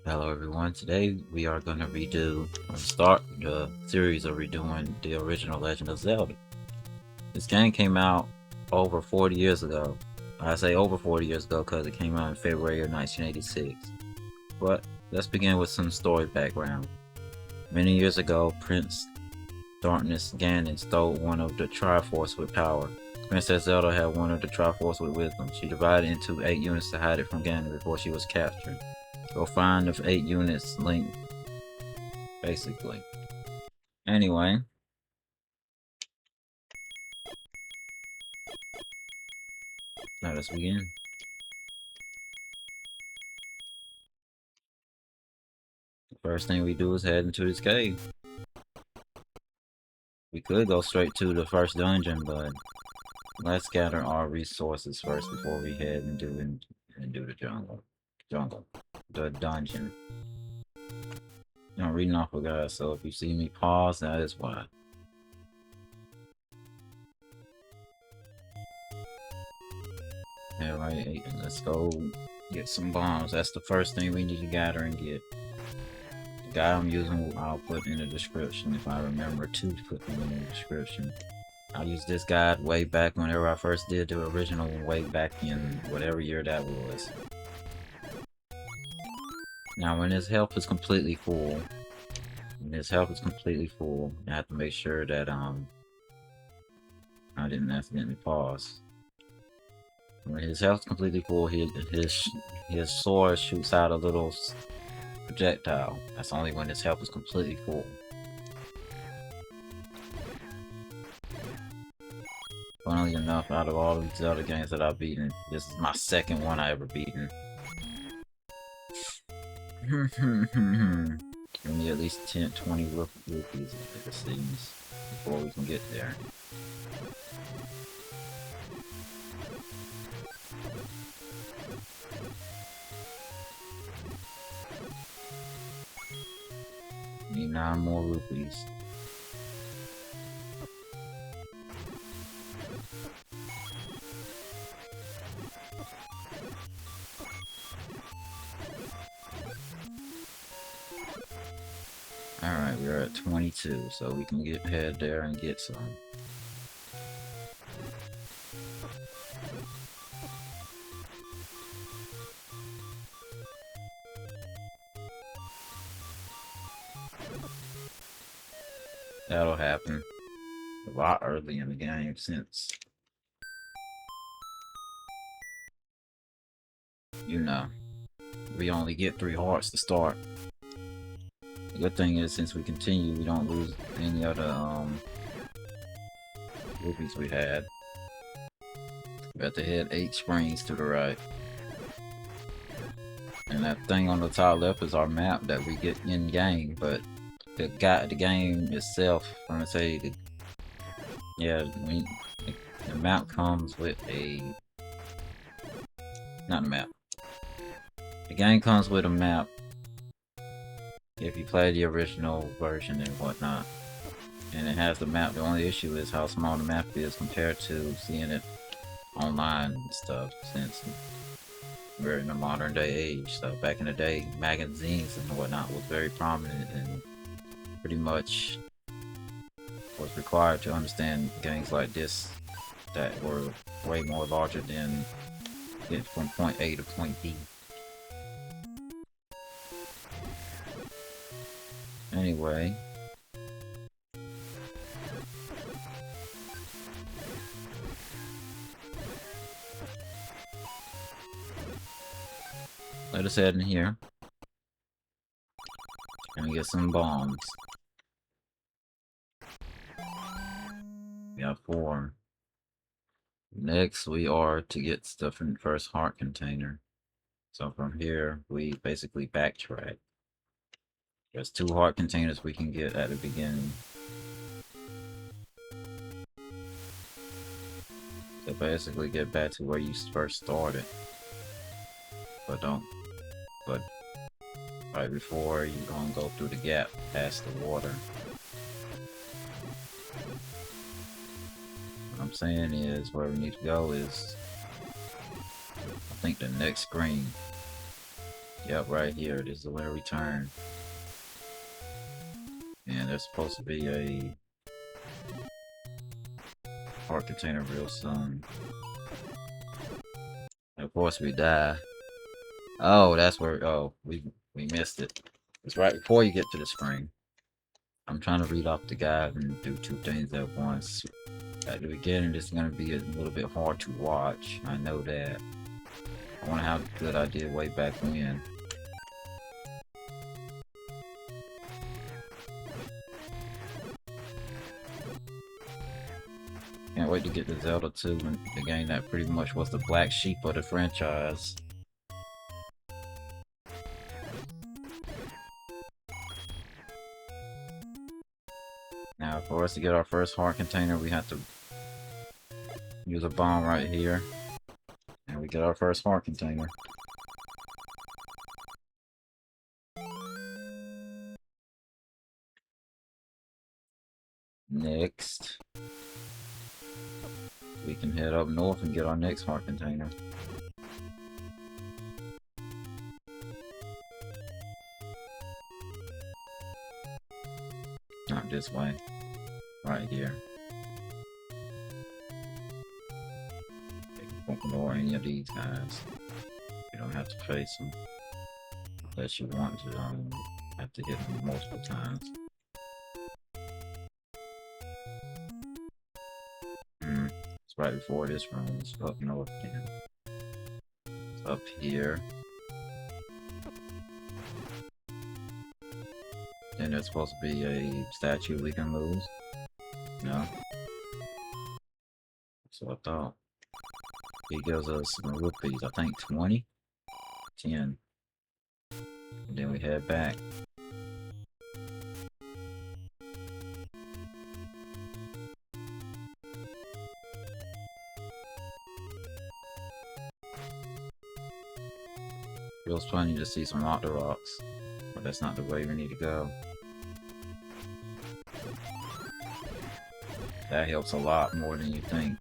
Hello everyone, today we are going to start the series of redoing the original Legend of Zelda. This game came out over 40 years ago. I say over 40 years ago because it came out in February of 1986. But let's begin with some story background. Many years ago, Prince Darkness Ganon stole one of the Triforce with power. Princess Zelda had one of the Triforce with wisdom. She divided into 8 units to hide it from Ganon before she was captured. Go find the 8 units link, basically. Anyway, let us begin. The first thing we do is head into this cave. We could go straight to the first dungeon, but let's gather our resources first before we head and do the the dungeon. I'm reading off of guys, so if you see me pause, that is why. Alright, let's go get some bombs. That's the first thing we need to gather and get. The guy I'm using, I'll put in the description if I remember to put them in the description. I used this guide way back whenever I first did the original way back in whatever year that was. Now when his health is completely full, I have to make sure that I didn't accidentally pause. When his health is completely full, his sword shoots out a little projectile. That's only when his health is completely full. Funnily enough, out of all these other games that I've beaten, this is my second one I ever beaten. We need at least 20 rupees, it seems, before we can get there. Need 9 more rupees. Alright, we're at 22, so we can head there and get some. That'll happen a lot early in the game since, you know, we only get 3 hearts to start. The good thing is, since we continue, we don't lose any of the rupees we had. We have to head 8 springs to the right. And that thing on the top left is our map that we get in game, but the game itself, I'm gonna say, the map comes with not a map. The game comes with a map if you play the original version and whatnot. And it has the map. The only issue is how small the map is compared to seeing it online and stuff, since we're in a modern day age. So back in the day, magazines and whatnot was very prominent and pretty much was required to understand games like this that were way more larger than get from point A to point B. Anyway, let us head in here and get some bombs. We got 4. Next, we are to get stuff in the first heart container. So from here, we basically backtrack. There's 2 heart containers we can get at the beginning. So basically get back to where you first started. But right before you gonna go through the gap past the water. What I'm saying is, where we need to go is, I think, the next screen. Yep, right here. This is where we turn. And there's supposed to be a heart container real soon. And of course we die. Oh, that's where. Oh, we missed it. It's right before you get to the screen. I'm trying to read off the guide and do two things at once. At the beginning, it's going to be a little bit hard to watch. I know that. I want to have a good idea way back when. Can't wait to get to Zelda 2, and the game that pretty much was the black sheep of the franchise. Now, for us to get our first heart container, we have to use a bomb right here. And we get our first heart container. Next, we can head up north and get our next heart container. Not this way. Right here. You can ignore any of these guys. You don't have to face them. Unless you want to, have to hit them multiple times. It's right before this room. It's up north again. It's up here. Then there's supposed to be a statue we can move. No. So I thought. He gives us some rupees, I think 20? 10. And then we head back. Feels funny to see some rocks, but that's not the way we need to go. That helps a lot more than you think.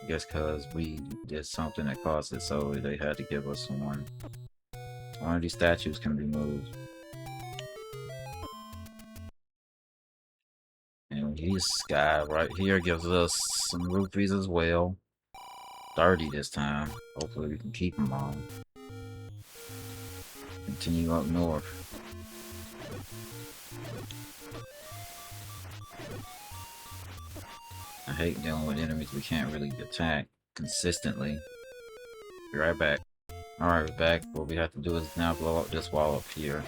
I guess because we did something that caused it, so they had to give us one. One of these statues can be moved. And this guy right here gives us some rupees as well. 30 this time. Hopefully we can keep them all. Continue up north. I hate dealing with enemies we can't really attack consistently. Be right back. Alright, we're back. What we have to do is now blow up this wall up here.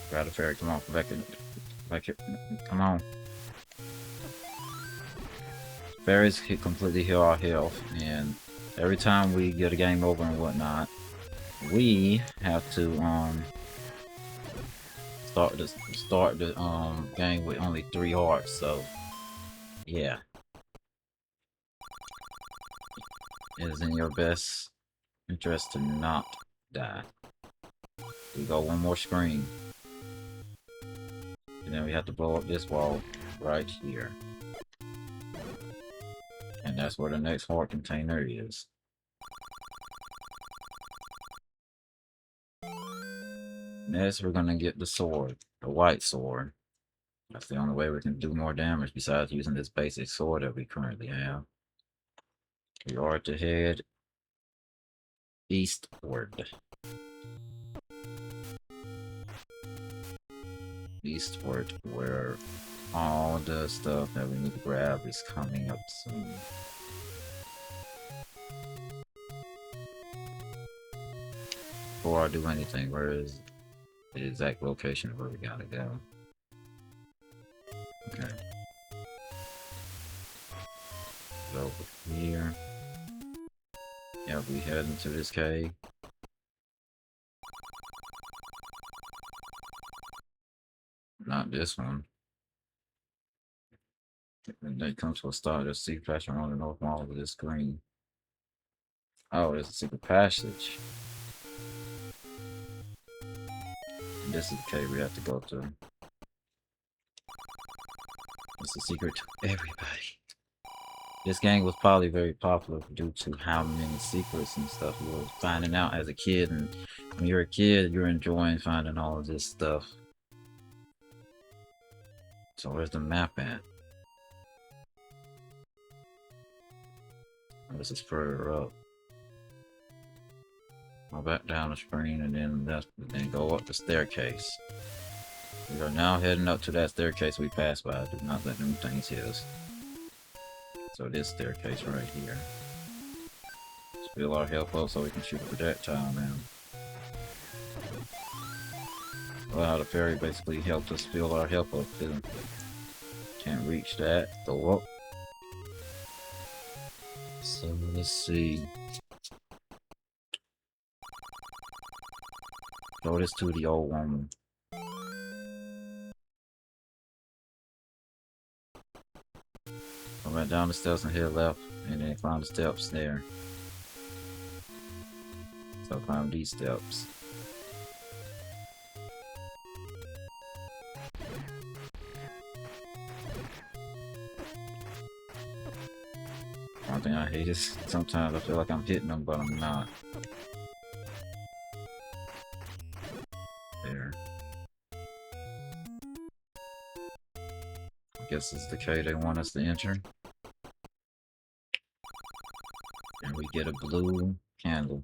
Grab the fairy, come on, back here. Come on. Fairies completely heal our health, and every time we get a game over and whatnot, we have to start the game with only 3 hearts. So yeah, it is in your best interest to not die. We go one more screen, and then we have to blow up this wall right here. And that's where the next heart container is. Next, we're gonna get the sword, the white sword. That's the only way we can do more damage besides using this basic sword that we currently have. We are to head eastward. Eastward, where all the stuff that we need to grab is coming up soon. Before I do anything, where is the exact location where we gotta go? Okay. Go over here. Yeah, we head into this cave. Not this one. And then comes to a start, there's a secret passage on the north wall of this screen. Oh, there's a secret passage. And this is the cave we have to go to. It's a secret to everybody. This game was probably very popular due to how many secrets and stuff you were finding out as a kid. And when you're a kid, you're enjoying finding all of this stuff. So where's the map at? Oh, this is further up. Go back down the screen and then go up the staircase. We are now heading up to that staircase we passed by. Do not let them things hit us. So this staircase right here. Let's fill our health up so we can shoot projectile now. Well, how the fairy basically helped us fill our health up too. Can't reach that. Go up. So let's see. Throw this to the old woman. Go right down the steps and head left, and then climb the steps there. So climb these steps. One thing I hate is sometimes I feel like I'm hitting them, but I'm not. There. I guess it's the cave they want us to enter. And we get a blue candle.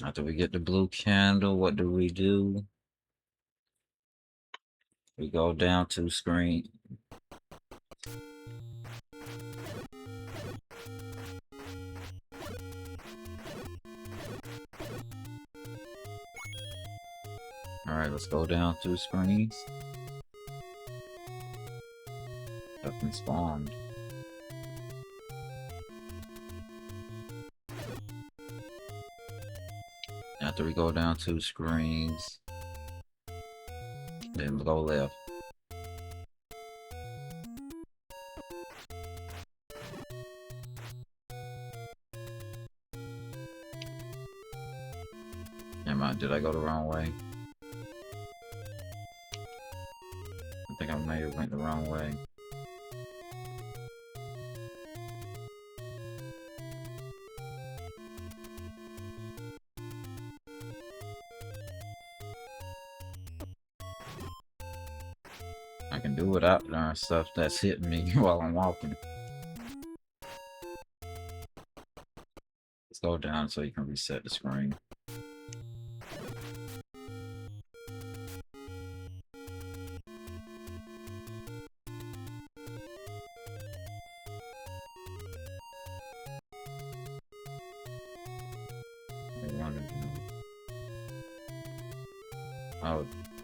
After we get the blue candle, what do? We go down to screen. Alright, let's go down 2 screens. Nothing spawned. After we go down 2 screens, then go left. Did I go the wrong way? I think I may have went the wrong way. I can do without darn stuff that's hitting me while I'm walking. Let's go down so you can reset the screen.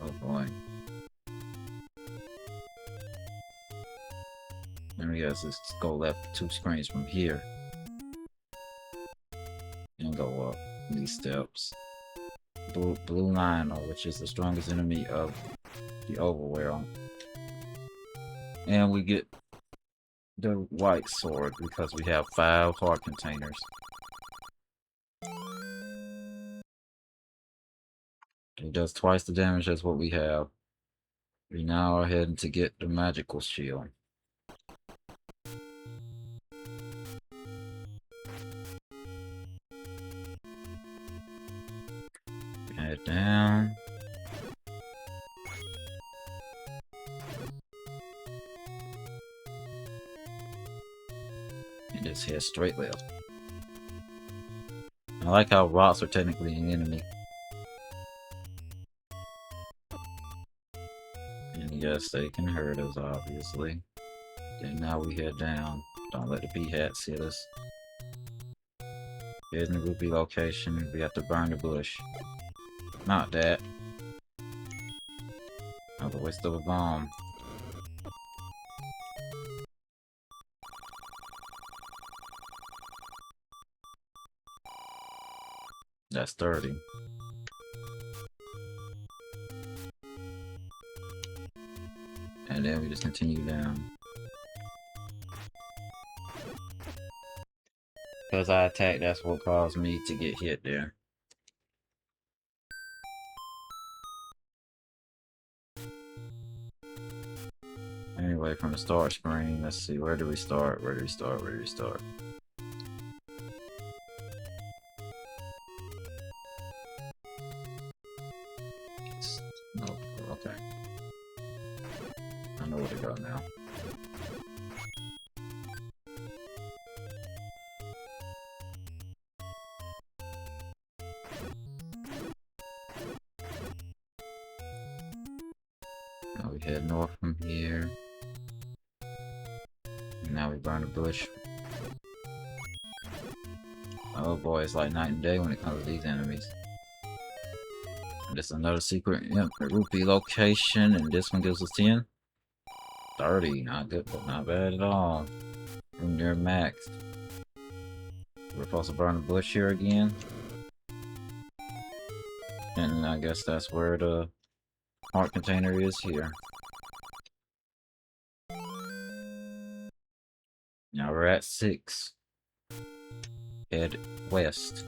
Oh boy. Let me guess, let's go left 2 screens from here. And go up these steps. Blue Lionel, which is the strongest enemy of the overworld. And we get the white sword because we have 5 heart containers. It does twice the damage as what we have. We now are heading to get the magical shield. Head down. And just head straight left. I like how rocks are technically an enemy. Yes, they can hurt us, obviously. And now we head down. Don't let the B-hats hit us. Here's the rupee location. We have to burn the bush. Not that. Another waste of a bomb. That's 30. And then we just continue down. Because I attacked, that's what caused me to get hit there. Anyway, away from the start screen. Let's see, where do we start? Where do we start? Where do we start? No, okay. I know where to go now. Now we head north from here. And now we burn a bush. Oh boy, it's like night and day when it comes to these enemies. And this is another secret rupee location, and this one gives us 10. 30, not good, but not bad at all. We're near max. We're supposed to burn a bush here again. And I guess that's where the heart container is here. Now we're at 6. Head west.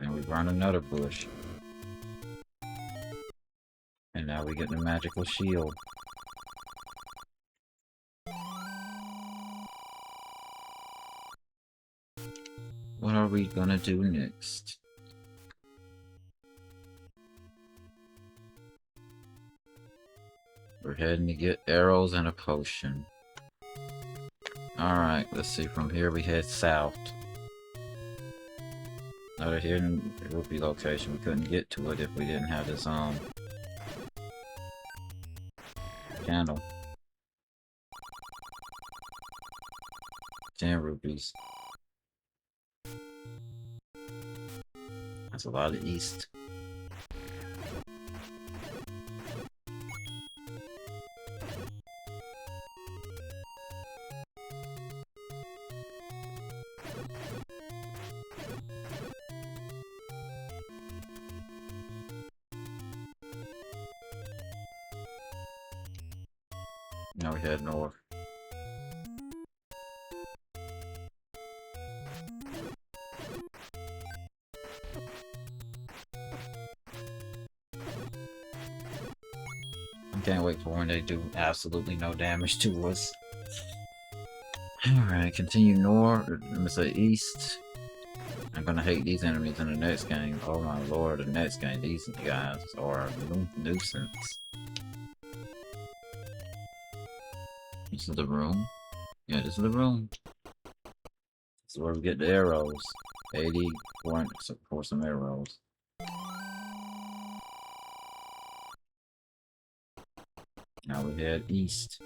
And we burn another bush. And now we get the magical shield. What are we gonna do next? We're heading to get arrows and a potion. Alright, let's see. From here we head south. Another hidden rupee location. We couldn't get to it if we didn't have this candle. 10 rupees. That's a lot of east. Now we head north. I can't wait for when they do absolutely no damage to us. Alright, continue north, let me say east. I'm gonna hate these enemies in the next game. Oh my lord, the next game, these guys are a nuisance. This is the room. Yeah, this is the room. This is where we get the arrows. 80 points for some arrows. Now we head east.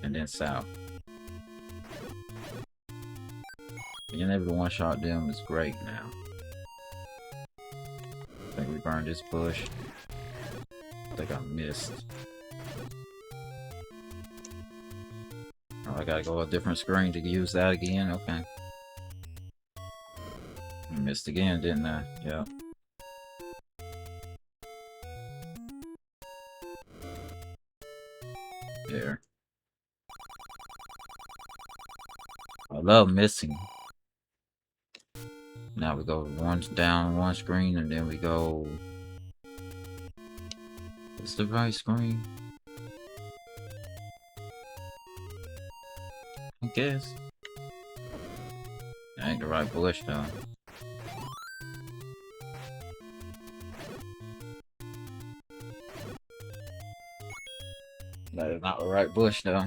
And then south. Being able to one-shot them is great now. I think we burned this bush. I think I missed. Oh, I gotta go a different screen to use that again? Okay. I missed again, didn't I? Yeah. There. I love missing. Now we go down one screen and then we go... It's the right screen. I guess. That ain't the right bush though. That is not the right bush though.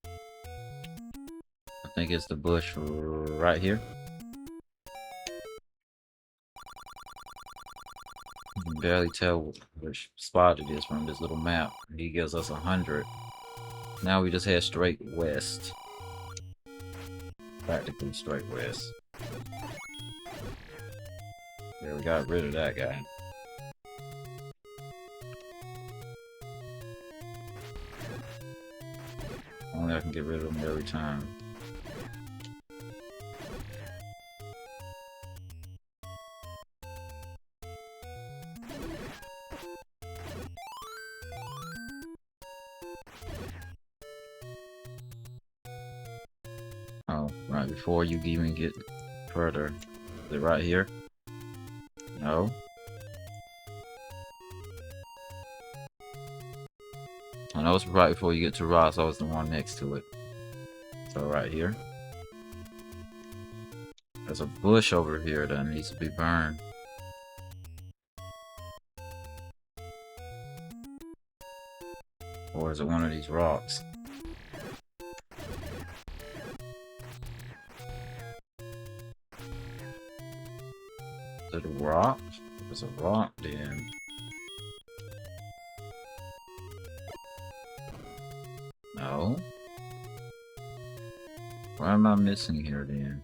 I think it's the bush right here. You can barely tell which spot it is from this little map. He gives us 100. Now we just head straight west. Practically straight west. Yeah, we got rid of that guy. Only I can get rid of him every time. Oh, right before you even get further. Is it right here? No. know it's right before you get to rocks, always the one next to it. So right here. There's a bush over here that needs to be burned. Or is it one of these rocks? Is it a rock? If it's a rock, then... No. What am I missing here, then?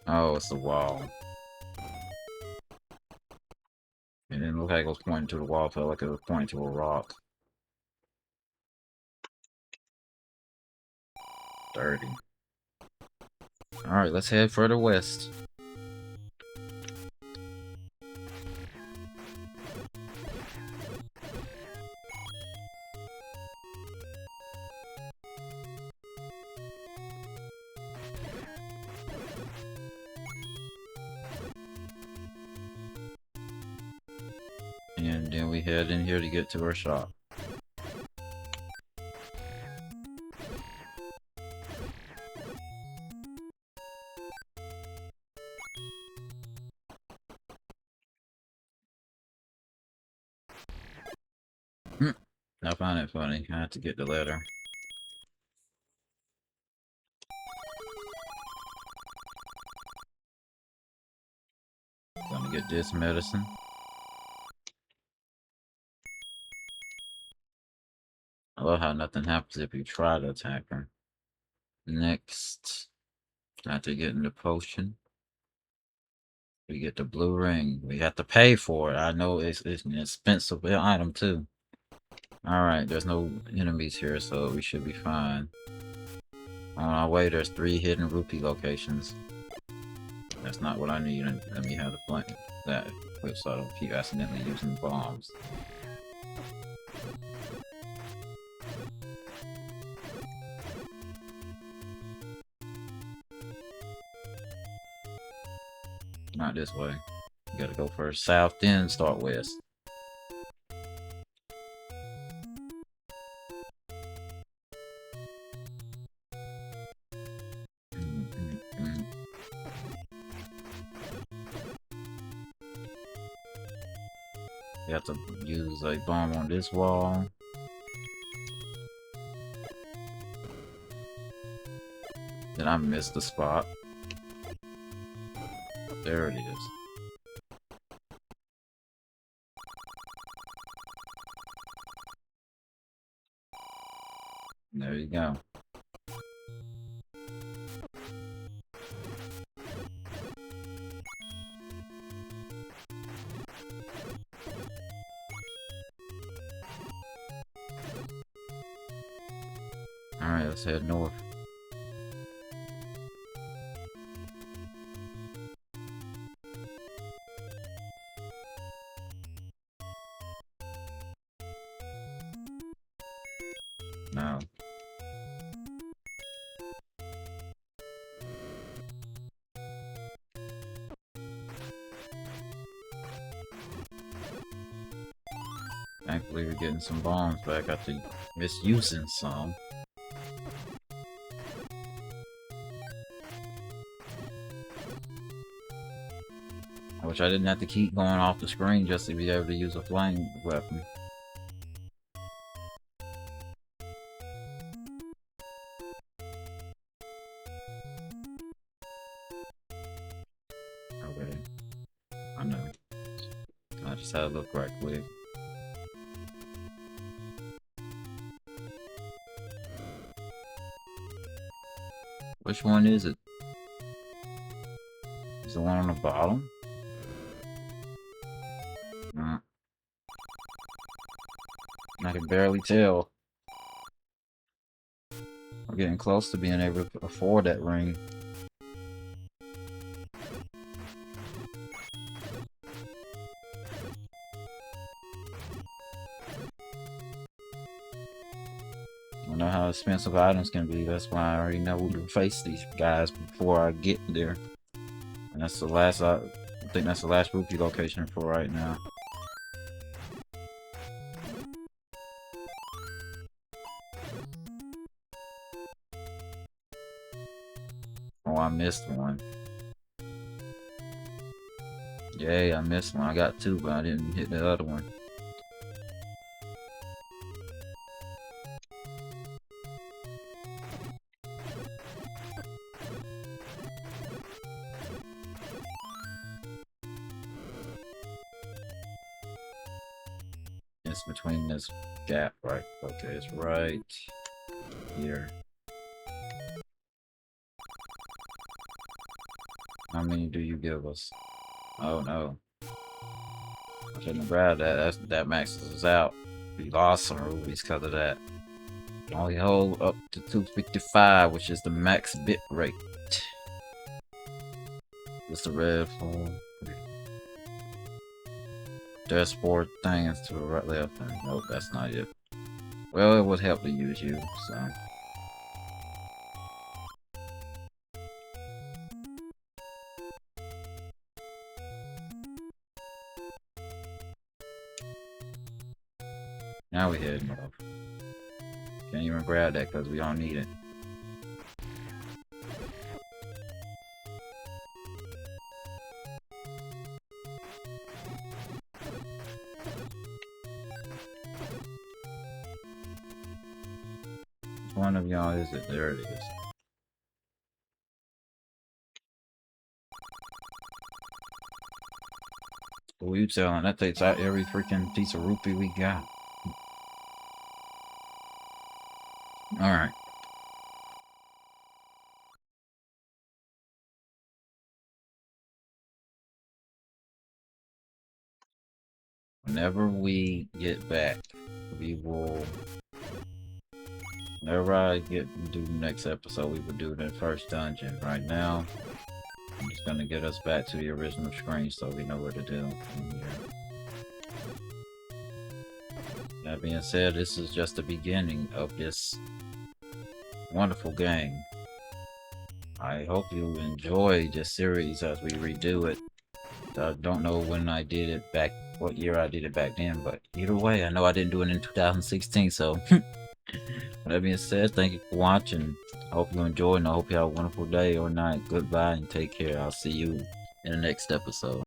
Oh, it's the wall. It didn't look like it was pointing to the wall, it felt like it was pointing to a rock. Dirty. Alright, let's head further west. And then we head in here to get to our shop. I find it funny. I have to get the letter. Gonna get this medicine. I love how nothing happens if you try to attack her. Next, after getting the potion, we get the blue ring. We have to pay for it. I know it's an expensive item too. Alright, there's no enemies here, so we should be fine. On our way, there's 3 hidden rupee locations. That's not what I need. Let me have the blank that equipped so I don't keep accidentally using bombs. Not this way. You gotta go first south, then start west. You have to use a bomb on this wall. Then I missed the spot. There it is. There you go. Alright, let's head north. Now. Thankfully we're getting some bombs back after misusing some. I wish I didn't have to keep going off the screen just to be able to use a flame weapon. Okay. I know. I just had to look right quick. Which one is it? Is the one on the bottom? I can barely tell. We're getting close to being able to afford that ring. I know how expensive items can be, that's why I already know to face these guys before I get there. And that's the last, I think that's the last rupee location for right now. I missed one. Yay, I missed one. I got two, but I didn't hit the other one. It's between this gap, right? Okay, it's right here. How many do you give us? Oh no. I shouldn't have grabbed that. That maxes us out. We lost some rubies because of that. Only hold up to 255, which is the max bit rate. What's the red phone? There's 4 things to the right left. Nope, that's not it. Well, it would help to use you, so. Now we heading off. Can't even grab that because we don't need it. Which one of y'all is it? There it is. Who you telling? That takes out every freaking piece of rupee we got. Alright. Whenever we get back, we will... Whenever I do the next episode, we will do the first dungeon. Right now, I'm just gonna get us back to the original screen so we know what to do from here. That being said, this is just the beginning of this wonderful game. I hope you enjoy this series as we redo it. I don't know when I did it back, what year I did it back then, but either way, I know I didn't do it in 2016, so... That being said, thank you for watching. I hope you enjoyed, and I hope you have a wonderful day or night. Goodbye and take care. I'll see you in the next episode.